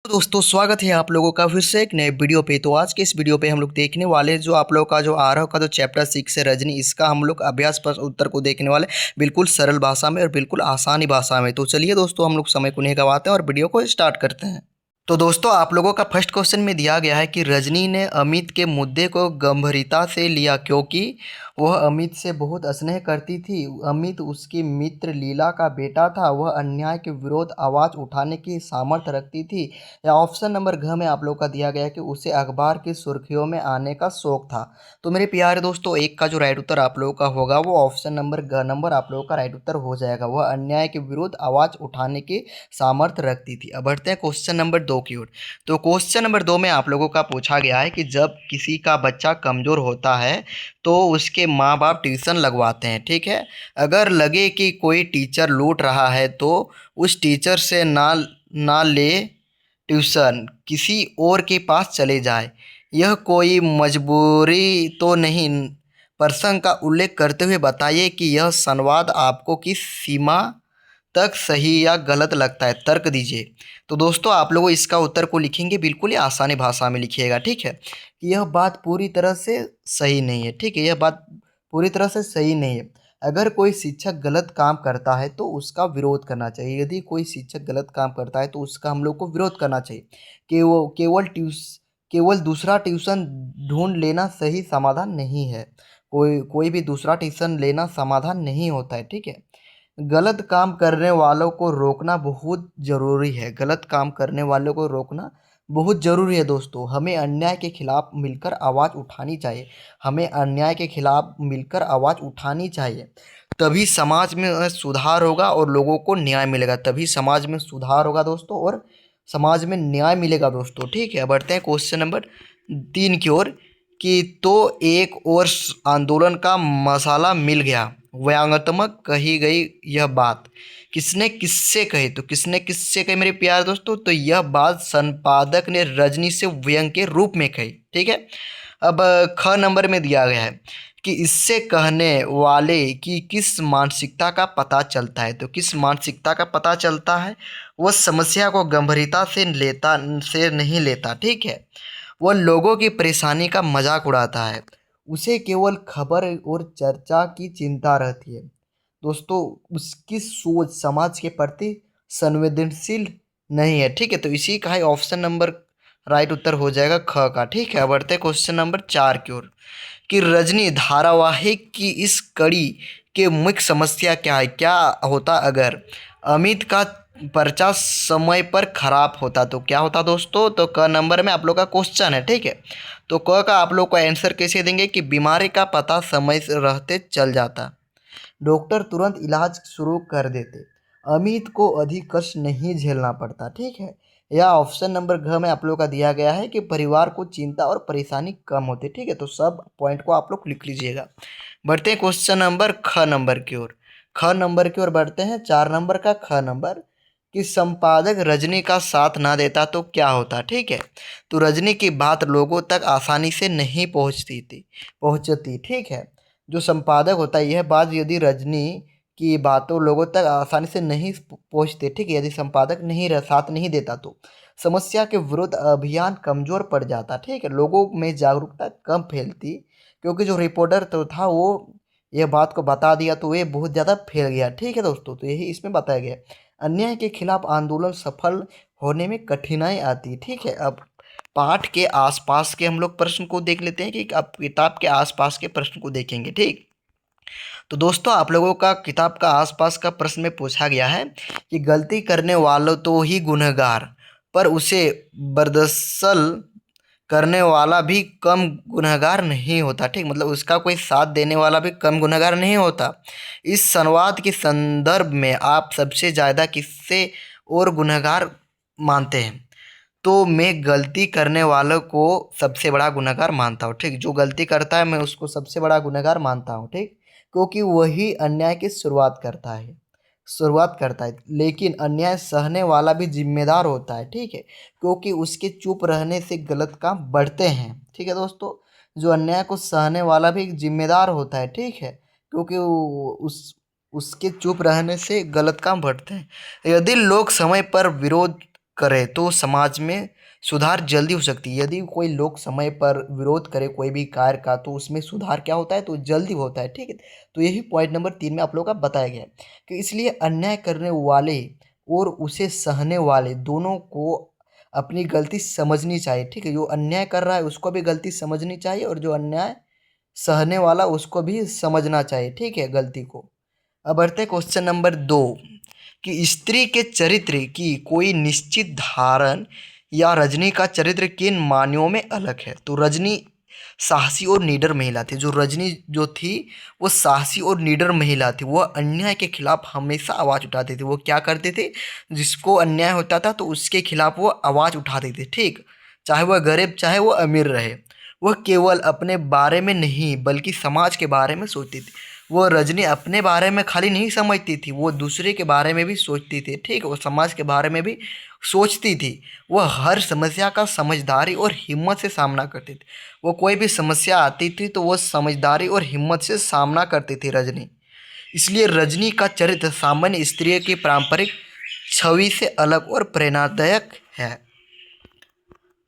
तो दोस्तों स्वागत है आप लोगों का फिर से एक नए वीडियो पे। तो आज के इस वीडियो पे हम लोग देखने वाले हैं जो आप लोगों का जो आरव का जो चैप्टर 6 है रजनी, इसका हम लोग अभ्यास प्रश्न उत्तर को देखने वाले बिल्कुल सरल भाषा में और बिल्कुल आसानी भाषा में। तो चलिए दोस्तों हम लोग समय को नहीं गवाते हैं और वीडियो को स्टार्ट करते हैं। तो दोस्तों आप लोगों का फर्स्ट क्वेश्चन में दिया गया है कि रजनी ने अमित के मुद्दे को गंभीरता से लिया क्योंकि वह अमित से बहुत स्नेह करती थी। अमित उसकी मित्र लीला का बेटा था। वह अन्याय के विरोध आवाज़ उठाने की सामर्थ्य रखती थी। या ऑप्शन नंबर घ में आप लोग का दिया गया है कि उसे अखबार की सुर्खियों में आने का शौक था। तो मेरे प्यारे दोस्तों एक का जो राइट उत्तर आप लोगों का होगा वो ऑप्शन नंबर घ नंबर आप लोगों का राइट उत्तर हो जाएगा। वह अन्याय के विरुद्ध आवाज़ उठाने की सामर्थ्य रखती थी। अब बढ़ते हैं क्वेश्चन नंबर 2 की ओर। तो क्वेश्चन नंबर 2 में आप लोगों का पूछा गया है कि जब किसी का बच्चा कमज़ोर होता है तो उसके माँ बाप ट्यूशन लगवाते हैं, ठीक है। अगर लगे कि कोई टीचर लूट रहा है तो उस टीचर से ना ले ट्यूशन, किसी और के पास चले जाए। यह कोई मजबूरी तो नहीं। प्रसंग का उल्लेख करते हुए बताइए कि यह संवाद आपको किस सीमा तक सही या गलत लगता है, तर्क दीजिए। तो दोस्तों आप लोग इसका उत्तर को लिखेंगे बिल्कुल ही आसानी भाषा में लिखिएगा, ठीक है। कि यह बात पूरी तरह से सही नहीं है, ठीक है। यह बात पूरी तरह से सही नहीं है। अगर कोई शिक्षक गलत काम करता है तो उसका विरोध करना चाहिए। यदि कोई शिक्षक गलत काम करता है तो उसका हम लोग को विरोध करना चाहिए। कि वो केवल दूसरा ट्यूशन ढूंढ लेना सही समाधान नहीं है। कोई भी दूसरा ट्यूशन लेना समाधान नहीं होता है, ठीक है। गलत काम करने वालों को रोकना बहुत ज़रूरी है। गलत काम करने वालों को रोकना बहुत ज़रूरी है दोस्तों। हमें अन्याय के खिलाफ मिलकर आवाज़ उठानी चाहिए। हमें अन्याय के खिलाफ मिलकर आवाज़ उठानी चाहिए। तभी समाज में सुधार होगा और लोगों को न्याय मिलेगा। तभी समाज में सुधार होगा दोस्तों और समाज में न्याय मिलेगा दोस्तों, ठीक है। बढ़ते हैं क्वेश्चन नंबर 3 की ओर। कि तो एक और आंदोलन का मसाला मिल गया। व्यंग्यात्मक कही गई यह बात किसने किससे कही? तो किसने किससे कही मेरे प्यारे दोस्तों? तो यह बात संपादक ने रजनी से व्यंग के रूप में कही, ठीक है। अब ख नंबर में दिया गया है कि इससे कहने वाले की किस मानसिकता का पता चलता है। तो किस मानसिकता का पता चलता है? वह समस्या को गंभीरता से नहीं लेता, ठीक है। वह लोगों की परेशानी का मजाक उड़ाता है। उसे केवल खबर और चर्चा की चिंता रहती है। दोस्तों उसकी सोच समाज के प्रति संवेदनशील नहीं है, ठीक है। तो इसी का ही ऑप्शन नंबर राइट उत्तर हो जाएगा ख का, ठीक है। अब बढ़ते हैं क्वेश्चन नंबर 4 की ओर। कि रजनी धारावाहिक की इस कड़ी के मुख्य समस्या क्या है? क्या होता अगर अमित का पर्चा समय पर खराब होता? तो क्या होता दोस्तों? तो क नंबर में आप लोग का क्वेश्चन है, ठीक है। तो क का आप लोग को आंसर कैसे देंगे? कि बीमारी का पता समय से रहते चल जाता, डॉक्टर तुरंत इलाज शुरू कर देते, अमित को अधिक कष्ट नहीं झेलना पड़ता, ठीक है। या ऑप्शन नंबर घ में आप लोग का दिया गया है कि परिवार को चिंता और परेशानी कम होती, ठीक है। तो सब पॉइंट को आप लोग लिख लीजिएगा। बढ़ते हैं क्वेश्चन नंबर ख नंबर की ओर। ख नंबर की ओर बढ़ते हैं। 4 नंबर का ख नंबर कि संपादक रजनी का साथ ना देता तो क्या होता, ठीक है। तो रजनी की बात लोगों तक आसानी से नहीं पहुंचती, ठीक है। जो संपादक होता है यह बात यदि रजनी की बातों लोगों तक आसानी से नहीं पहुंचते, ठीक है। यदि संपादक साथ नहीं देता तो समस्या के विरुद्ध अभियान कमजोर पड़ जाता, ठीक है। लोगों में जागरूकता कम फैलती क्योंकि जो रिपोर्टर तो था वो यह बात को बता दिया तो ये बहुत ज़्यादा फैल गया, ठीक है दोस्तों। तो यही इसमें बताया गया। अन्याय के खिलाफ आंदोलन सफल होने में कठिनाई आती, ठीक है। अब पाठ के आसपास के हम लोग प्रश्न को देख लेते हैं कि अब किताब के आसपास के प्रश्न को देखेंगे, ठीक। तो दोस्तों आप लोगों का किताब का आसपास का प्रश्न में पूछा गया है कि गलती करने वालों तो ही गुनहगार, पर उसे बर्दसल करने वाला भी कम गुनहगार नहीं होता, ठीक। मतलब उसका कोई साथ देने वाला भी कम गुनहगार नहीं होता। इस संवाद के संदर्भ में आप सबसे ज़्यादा किससे और गुनहगार मानते हैं? तो मैं गलती करने वालों को सबसे बड़ा गुनहगार मानता हूँ, ठीक। जो गलती करता है मैं उसको सबसे बड़ा गुनहगार मानता हूँ, ठीक। क्योंकि वही अन्याय की शुरुआत करता है। लेकिन अन्याय सहने वाला भी जिम्मेदार होता है, ठीक है। क्योंकि उसके चुप रहने से गलत काम बढ़ते हैं, ठीक है दोस्तों। जो अन्याय को सहने वाला भी जिम्मेदार होता है, ठीक है। क्योंकि उसके चुप रहने से गलत काम बढ़ते हैं। यदि लोग समय पर विरोध करे तो समाज में सुधार जल्दी हो सकती है। यदि कोई लोग समय पर विरोध करे कोई भी कार्य का तो उसमें सुधार क्या होता है, तो जल्दी होता है। ठीक है, तो यही पॉइंट नंबर 3 में आप लोगों का बताया गया है कि इसलिए अन्याय करने वाले और उसे सहने वाले दोनों को अपनी गलती समझनी चाहिए। ठीक है, जो अन्याय कर रहा है उसको भी गलती समझनी चाहिए और जो अन्याय सहने वाला उसको भी समझना चाहिए। ठीक है, गलती को। अब बढ़ते हैं क्वेश्चन नंबर 2 कि स्त्री के चरित्र की कोई निश्चित धारण या रजनी का चरित्र किन मायनों में अलग है। तो रजनी साहसी और निडर महिला थी। जो रजनी जो थी वो साहसी और निडर महिला थी। वह अन्याय के खिलाफ हमेशा आवाज़ उठाती थी। वो क्या करते थे, जिसको अन्याय होता था तो उसके खिलाफ वो आवाज़ उठाते थे। ठीक, चाहे वह गरीब चाहे वो अमीर रहे। वह केवल अपने बारे में नहीं बल्कि समाज के बारे में सोचती थी। वो रजनी अपने बारे में खाली नहीं समझती थी, वो दूसरे के बारे में भी सोचती थी। ठीक, वो समाज के बारे में भी सोचती थी। वह हर समस्या का समझदारी और हिम्मत से सामना करती थी। वो कोई भी समस्या आती थी तो वो समझदारी और हिम्मत से सामना करती थी रजनी। इसलिए रजनी का चरित्र सामान्य स्त्री की पारंपरिक छवि से अलग और प्रेरणादायक है।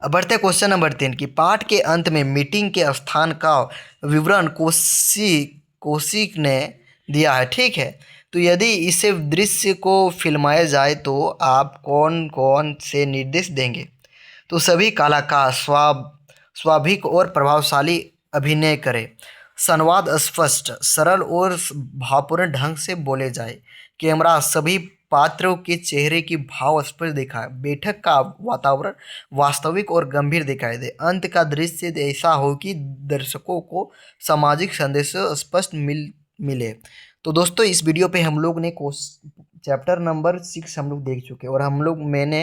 अब बढ़ते हैं क्वेश्चन नंबर 3 की पाठ के अंत में मीटिंग के स्थान का विवरण कौशिक ने दिया है। ठीक है, तो यदि इसे दृश्य को फिल्माया जाए तो आप कौन कौन से निर्देश देंगे। तो सभी कलाकार स्वाभाविक और प्रभावशाली अभिनय करें। संवाद स्पष्ट सरल और भावपूर्ण ढंग से बोले जाए। कैमरा सभी पात्रों के चेहरे की भाव स्पष्ट दिखाए। बैठक का वातावरण वास्तविक और गंभीर दिखाई दे। अंत का दृश्य ऐसा हो कि दर्शकों को सामाजिक संदेश स्पष्ट मिले। तो दोस्तों इस वीडियो पे हम लोग ने चैप्टर नंबर 6 हम लोग देख चुके हैं और मैंने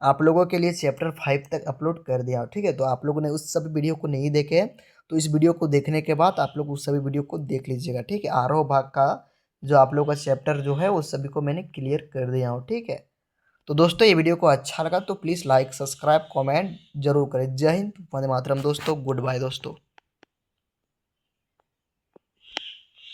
आप लोगों के लिए चैप्टर 5 तक अपलोड कर दिया। ठीक है, तो आप लोगों ने उस सभी वीडियो को नहीं देखे हैं तो इस वीडियो को देखने के बाद आप लोग उस सभी वीडियो को देख लीजिएगा। ठीक है, आरोह भाग का जो आप लोगों का चैप्टर जो है उस सभी को मैंने क्लियर कर दिया हूँ। ठीक है, तो दोस्तों ये वीडियो को अच्छा लगा तो प्लीज़ लाइक सब्सक्राइब कमेंट जरूर करें। जय हिंद, वंदे मातरम दोस्तों, गुड बाय दोस्तों।